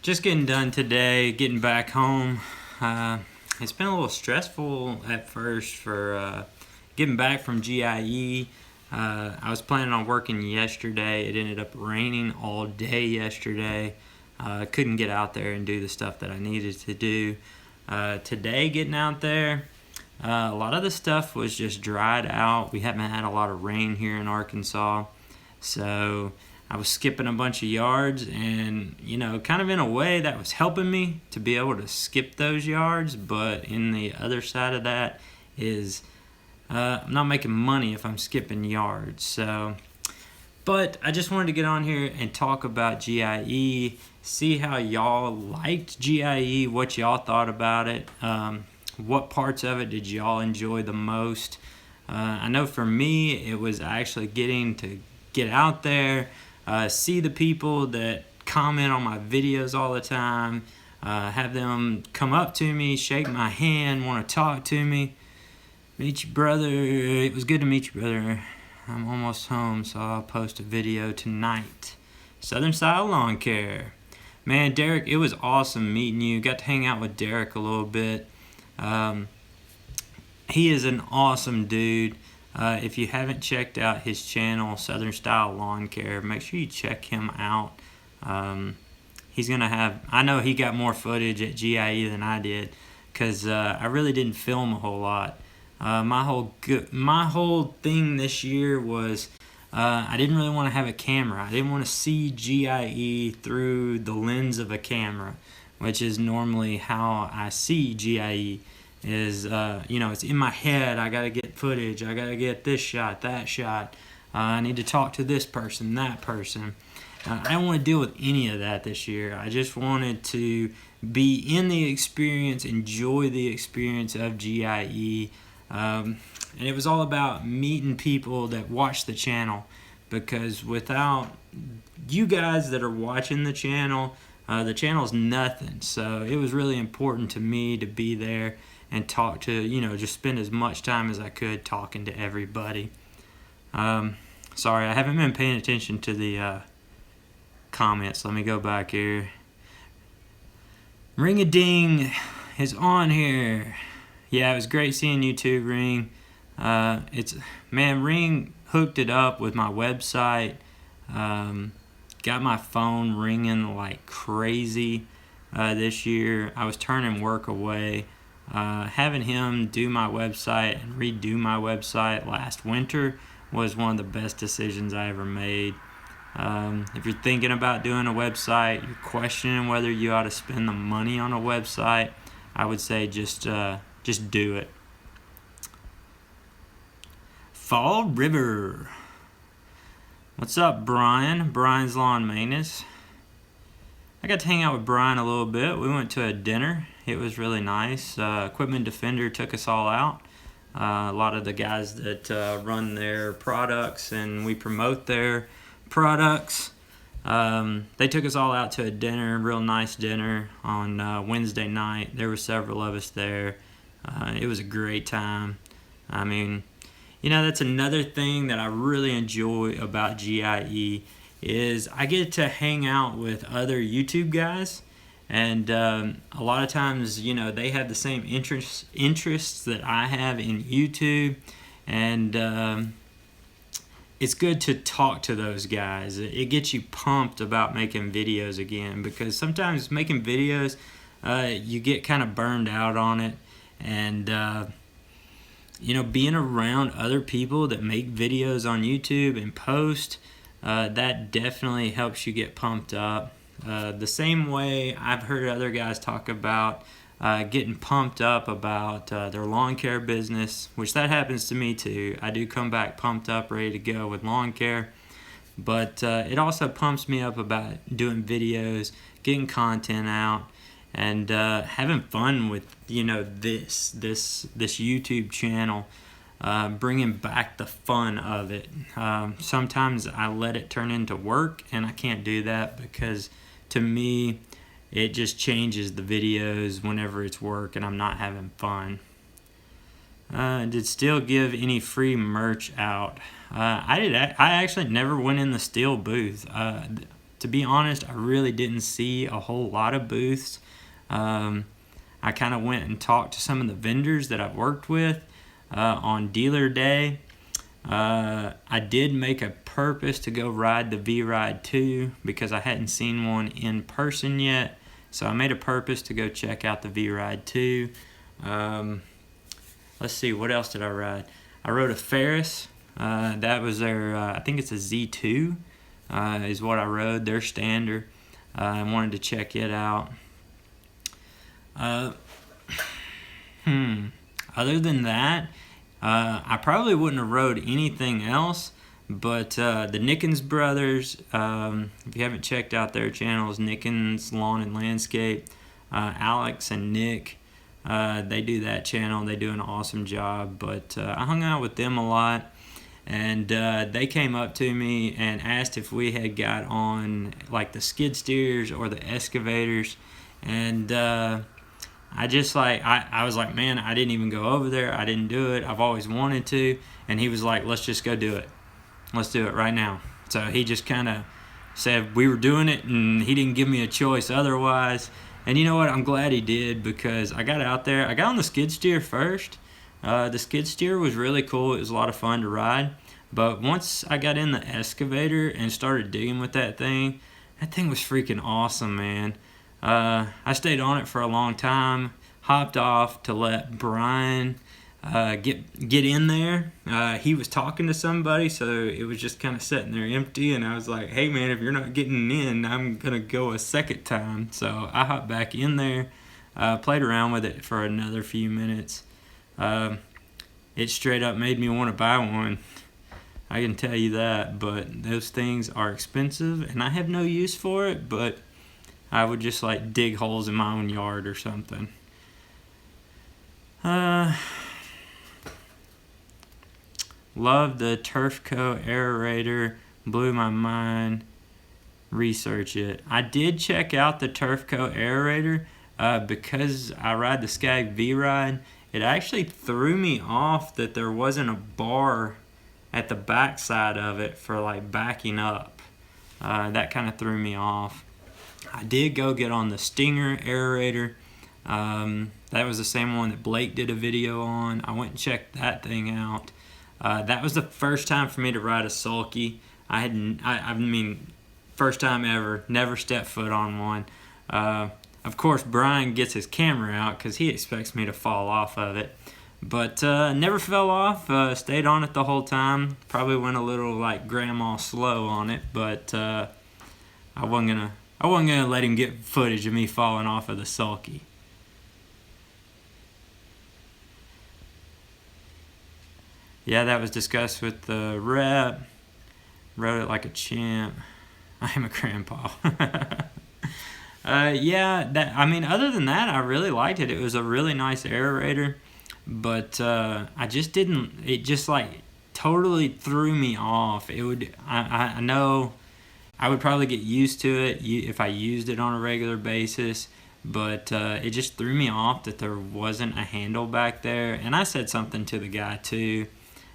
Just getting done today, getting back home. It's been a little stressful at first for getting back from GIE. I was planning on working yesterday. It ended up raining all day yesterday. Couldn't get out there and do the stuff that I needed to do. Today, getting out there, a lot of the stuff was just dried out. We haven't had a lot of rain here in Arkansas, so I was skipping a bunch of yards, and kind of in a way that was helping me to be able to skip those yards. But in the other side of that is I'm not making money if I'm skipping yards. But I just wanted to get on here and talk about GIE, see how y'all liked GIE, what y'all thought about it, what parts of it did y'all enjoy the most. I know for me, it was actually getting to get out there, see the people that comment on my videos all the time, have them come up to me, shake my hand, want to talk to me. Meet you, brother. It was good to meet you, brother. I'm almost home, so I'll post a video tonight. Southern Style Lawn Care. Man, Derek, it was awesome meeting you. Got to hang out with Derek a little bit. He is an awesome dude. If you haven't checked out his channel, Southern Style Lawn Care, make sure you check him out. He's going to have, I know he got more footage at GIE than I did, because I really didn't film a whole lot. My whole thing this year was I didn't really want to have a camera. I didn't want to see GIE through the lens of a camera, which is normally how I see GIE. Is it's in my head. I gotta get footage. I gotta get this shot, that shot. I need to talk to this person, that person. I don't want to deal with any of that this year. I just wanted to be in the experience, enjoy the experience of GIE. And it was all about meeting people that watch the channel, because without you guys that are watching the channel's nothing. So it was really important to me to be there and talk to, just spend as much time as I could talking to everybody. Sorry, I haven't been paying attention to the comments. Let me go back here. Ring-a-ding is on here. Yeah, it was great seeing you too, Ring. Ring hooked it up with my website. Got my phone ringing like crazy this year. I was turning work away. Having him do my website and redo my website last winter was one of the best decisions I ever made. If you're thinking about doing a website, you're questioning whether you ought to spend the money on a website, I would say just do it. Fall River. What's up, Brian? Brian's Lawn Maintenance. I got to hang out with Brian a little bit. We went to a dinner. It was really nice. Equipment Defender took us all out. A lot of the guys that run their products and we promote their products, they took us all out to a dinner, real nice dinner on Wednesday night. There were several of us there. It was a great time. I mean, that's another thing that I really enjoy about GIE is I get to hang out with other YouTube guys. And a lot of times, they have the same interests that I have in YouTube. And it's good to talk to those guys. It gets you pumped about making videos again, because sometimes making videos, you get kind of burned out on it. And, being around other people that make videos on YouTube and post, that definitely helps you get pumped up. The same way I've heard other guys talk about getting pumped up about their lawn care business, which that happens to me too. I do come back pumped up, ready to go with lawn care. But it also pumps me up about doing videos, getting content out, and having fun with this YouTube channel, bringing back the fun of it. Sometimes I let it turn into work, and I can't do that, because to me it just changes the videos whenever it's work and I'm not having fun. Did Stihl give any free merch out? I actually never went in the Stihl booth. To to be honest, I really didn't see a whole lot of booths. I kind of went and talked to some of the vendors that I've worked with on dealer day. I did make a purpose to go ride the V-Ride 2 because I hadn't seen one in person yet. So I made a purpose to go check out the V-Ride 2. Let's see, what else did I ride? I rode a Ferris. That was their, I think it's a Z2 is what I rode, their standard. I wanted to check it out. Other than that, I probably wouldn't have rode anything else, but the Nickens brothers, if you haven't checked out their channels, Nickens Lawn and Landscape, Alex and Nick, they do that channel. They do an awesome job, but I hung out with them a lot, and they came up to me and asked if we had got on like the skid steers or the excavators, and I just like, I was like, man, I didn't even go over there. I didn't do it. I've always wanted to. And he was like, let's just go do it. Let's do it right now. So he just kind of said we were doing it, and he didn't give me a choice otherwise. And you know what? I'm glad he did, because I got out there. I got on the skid steer first. The skid steer was really cool. It was a lot of fun to ride. But once I got in the excavator and started digging with that thing was freaking awesome, man. I stayed on it for a long time, hopped off to let Brian get in there. He was talking to somebody, so it was just kind of sitting there empty, and I was like, hey man, if you're not getting in, I'm gonna go a second time. So I hopped back in there, played around with it for another few minutes. It straight up made me want to buy one, I can tell you that. But those things are expensive and I have no use for it, but I would just like dig holes in my own yard or something. Love the Turfco aerator, blew my mind. Research it. I did check out the Turfco aerator because I ride the SCAG V-Ride. It actually threw me off that there wasn't a bar at the back side of it for like backing up. That kind of threw me off. I did go get on the Stinger aerator. That was the same one that Blake did a video on. I went and checked that thing out. That was the first time for me to ride a sulky. I mean, first time ever. Never stepped foot on one. Of course, Brian gets his camera out because he expects me to fall off of it. But never fell off. Stayed on it the whole time. Probably went a little like grandma slow on it, but I wasn't gonna let him get footage of me falling off of the sulky. Yeah, that was discussed with the rep. Rode it like a champ. I am a grandpa. Yeah, I mean, other than that, I really liked it. It was a really nice aerator, but I just didn't. It just like totally threw me off. It would. I know I would probably get used to it if I used it on a regular basis, but it just threw me off that there wasn't a handle back there. And I said something to the guy too,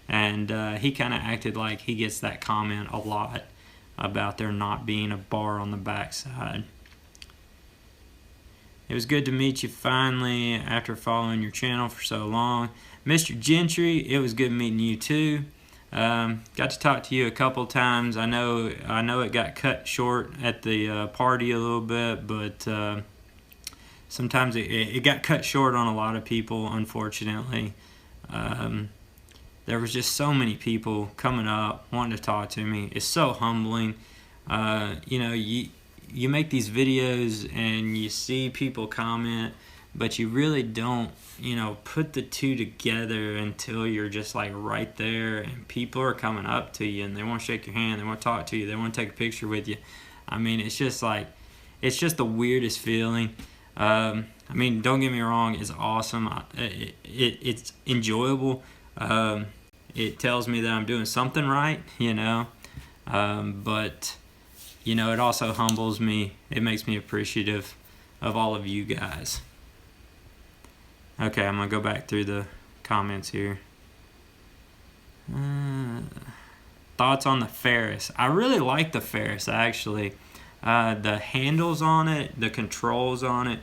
and he kind of acted like he gets that comment a lot about there not being a bar on the backside. It was good to meet you finally after following your channel for so long. Mr. Gentry, it was good meeting you too. Got to talk to you a couple times. I know it got cut short at the party a little bit, but sometimes it got cut short on a lot of people, unfortunately. There was just so many people coming up wanting to talk to me. It's so humbling. You know, you make these videos and you see people comment, but you really don't, you know, put the two together until you're just like right there and people are coming up to you and they want to shake your hand, they want to talk to you, they want to take a picture with you. I mean, it's just like, it's just the weirdest feeling. I mean, don't get me wrong, it's awesome. It's enjoyable. It tells me that I'm doing something right, you know, but you know, it also humbles me. It makes me appreciative of all of you guys. Okay, I'm going to go back through the comments here. Thoughts on the Ferris. I really like the Ferris, actually. The handles on it, the controls on it,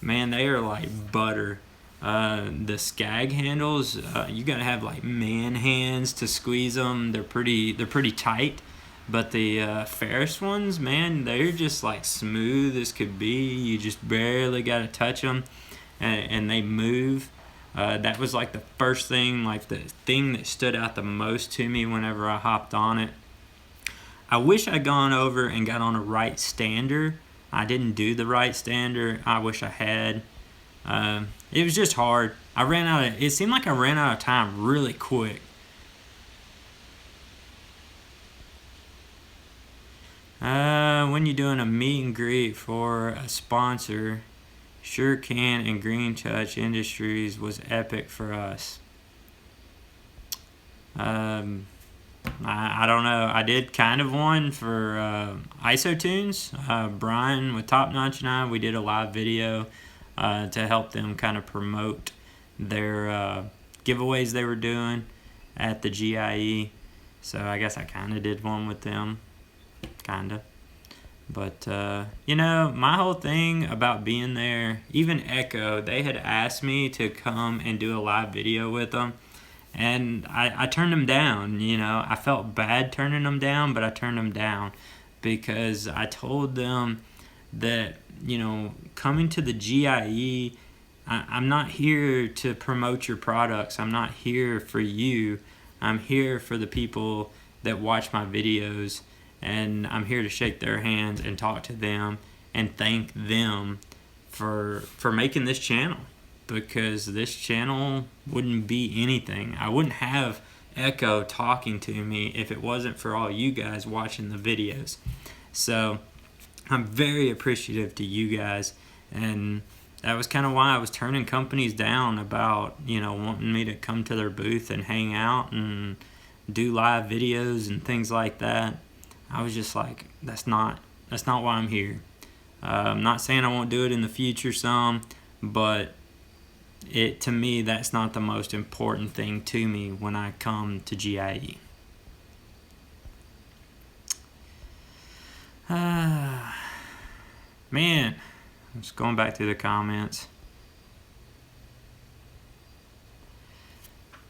man, they are like butter. The SCAG handles, you gotta have like man hands to squeeze them. They're pretty tight. But the Ferris ones, man, they're just like smooth as could be. You just barely gotta touch them, and they move. That was like the first thing, like the thing that stood out the most to me whenever I hopped on it. I wish I'd gone over and got on a right stander. I didn't do the right stander. I wish I had. It was just hard. It seemed like I ran out of time really quick. When you're doing a meet and greet for a sponsor, Sure Can and Green Touch Industries was epic for us. I don't know. I did kind of one for IsoTunes. Brian with Top Notch and I, we did a live video to help them kind of promote their giveaways they were doing at the GIE. So I guess I kind of did one with them. Kinda. But my whole thing about being there, even ECHO, they had asked me to come and do a live video with them, and I turned them down. I felt bad turning them down, but I turned them down because I told them that coming to the GIE, I'm not here to promote your products. I'm not here for you. I'm here for the people that watch my videos, and I'm here to shake their hands and talk to them and thank them for making this channel, because this channel wouldn't be anything. I wouldn't have ECHO talking to me if it wasn't for all you guys watching the videos. So I'm very appreciative to you guys, and that was kind of why I was turning companies down about wanting me to come to their booth and hang out and do live videos and things like that. I was just like, that's not why I'm here. I'm not saying I won't do it in the future some, but to me, that's not the most important thing to me when I come to GIE. Man, I'm just going back through the comments.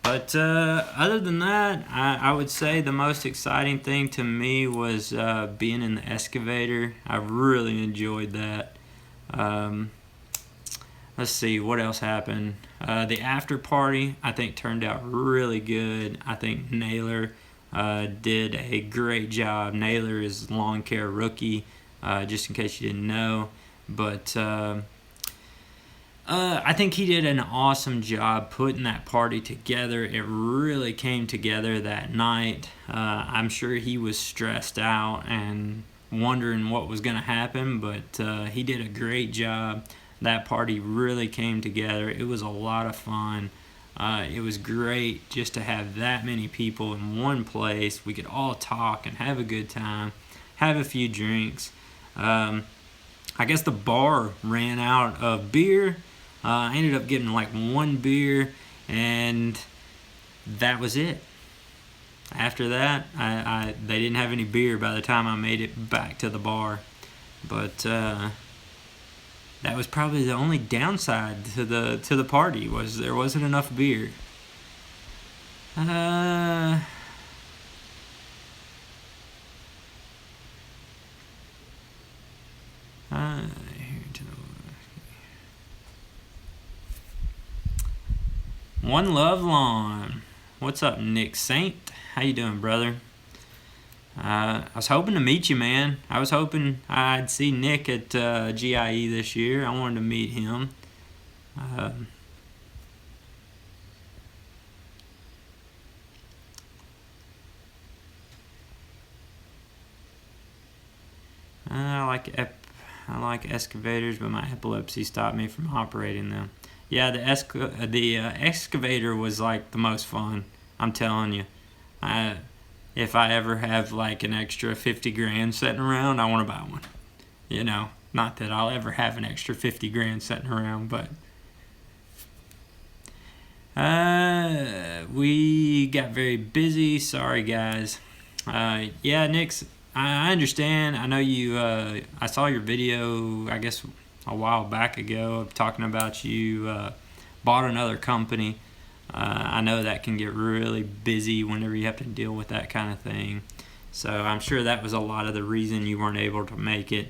But other than that, I would say the most exciting thing to me was being in the excavator. I really enjoyed that. Let's see, what else happened? The after party, I think, turned out really good. I think Naylor did a great job. Naylor is lawn care rookie, just in case you didn't know. But I think he did an awesome job putting that party together. It really came together that night. I'm sure he was stressed out and wondering what was going to happen, but he did a great job. That party really came together. It was a lot of fun. It was great just to have that many people in one place. We could all talk and have a good time, have a few drinks. I guess the bar ran out of beer. I ended up getting like one beer, and that was it. After that, they didn't have any beer by the time I made it back to the bar. But that was probably the only downside to the party, was there wasn't enough beer. One Love Lawn. What's up, Nick Saint? How you doing, brother? I was hoping to meet you, man. I was hoping I'd see Nick at GIE this year. I wanted to meet him. I like excavators, but my epilepsy stopped me from operating them. Yeah, the excavator was like the most fun. I'm telling you. If I ever have like an extra 50 grand sitting around, I want to buy one. Not that I'll ever have an extra 50 grand sitting around, but we got very busy. Sorry, guys. Yeah, Nick's. I understand. I know you. I saw your video, I guess, a while back ago, talking about you bought another company. I know that can get really busy whenever you have to deal with that kind of thing. So I'm sure that was a lot of the reason you weren't able to make it.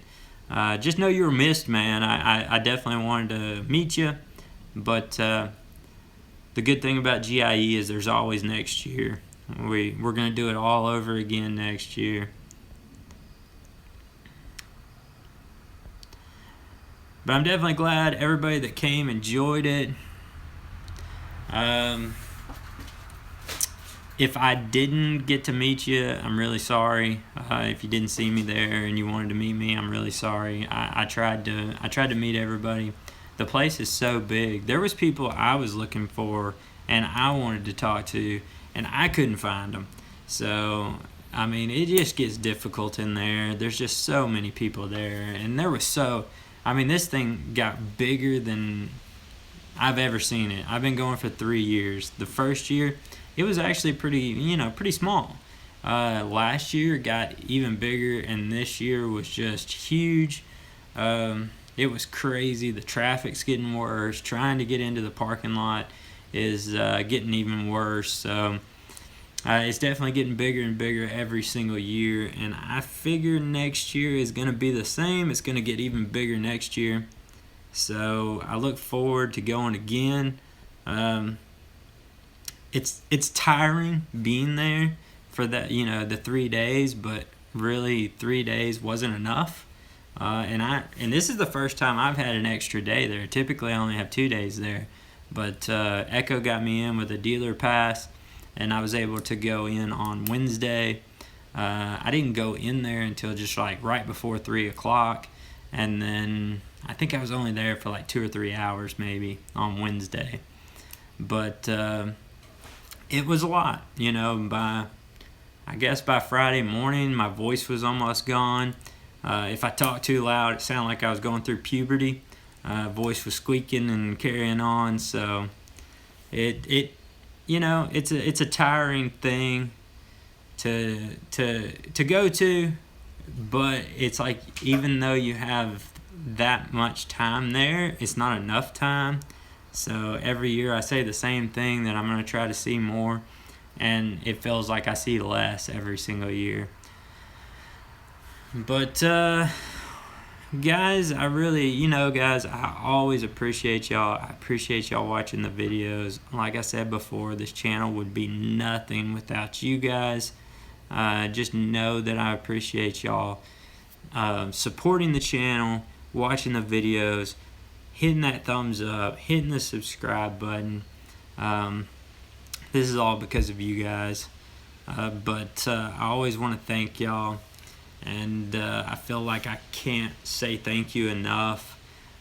Just know you were missed, man. I definitely wanted to meet you, but the good thing about GIE is there's always next year. We're going to do it all over again next year. But I'm definitely glad everybody that came enjoyed it. If I didn't get to meet you, I'm really sorry. If you didn't see me there and you wanted to meet me, I'm really sorry. I tried to meet everybody. The place is so big. There was people I was looking for and I wanted to talk to, and I couldn't find them. So, I mean, it just gets difficult in there. There's just so many people there, and this thing got bigger than I've ever seen it. I've been going for 3 years. The first year, it was actually pretty small. Last year it got even bigger, and this year was just huge. It was crazy. The traffic's getting worse. Trying to get into the parking lot is getting even worse. So it's definitely getting bigger and bigger every single year, and I figure next year is going to be the same. It's going to get even bigger next year. So I look forward to going again. It's tiring being there for that, the 3 days, but really 3 days wasn't enough. And this is the first time I've had an extra day there. Typically I only have 2 days there, but ECHO got me in with a dealer pass, and I was able to go in on Wednesday. I didn't go in there until just like right before 3 o'clock, and then I think I was only there for like 2 or 3 hours maybe on Wednesday. But it was a lot, by Friday morning my voice was almost gone. If I talked too loud, it sounded like I was going through puberty. Voice was squeaking and carrying on, so it's a tiring thing to go to, but it's like, even though you have that much time there, it's not enough time. So every year I say the same thing, that I'm going to try to see more, and it feels like I see less every single year. But guys, I really, guys, I always appreciate y'all. I appreciate y'all watching the videos. Like I said before, this channel would be nothing without you guys. Just know that I appreciate y'all supporting the channel, watching the videos, hitting that thumbs up, hitting the subscribe button. This is all because of you guys. But I always want to thank y'all, and I feel like I can't say thank you enough,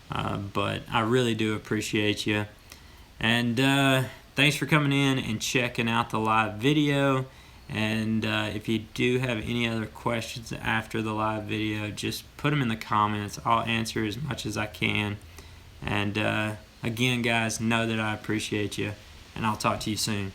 but I really do appreciate you. And thanks for coming in and checking out the live video. And if you do have any other questions after the live video, just put them in the comments. I'll answer as much as I can. And again, guys, know that I appreciate you, and I'll talk to you soon.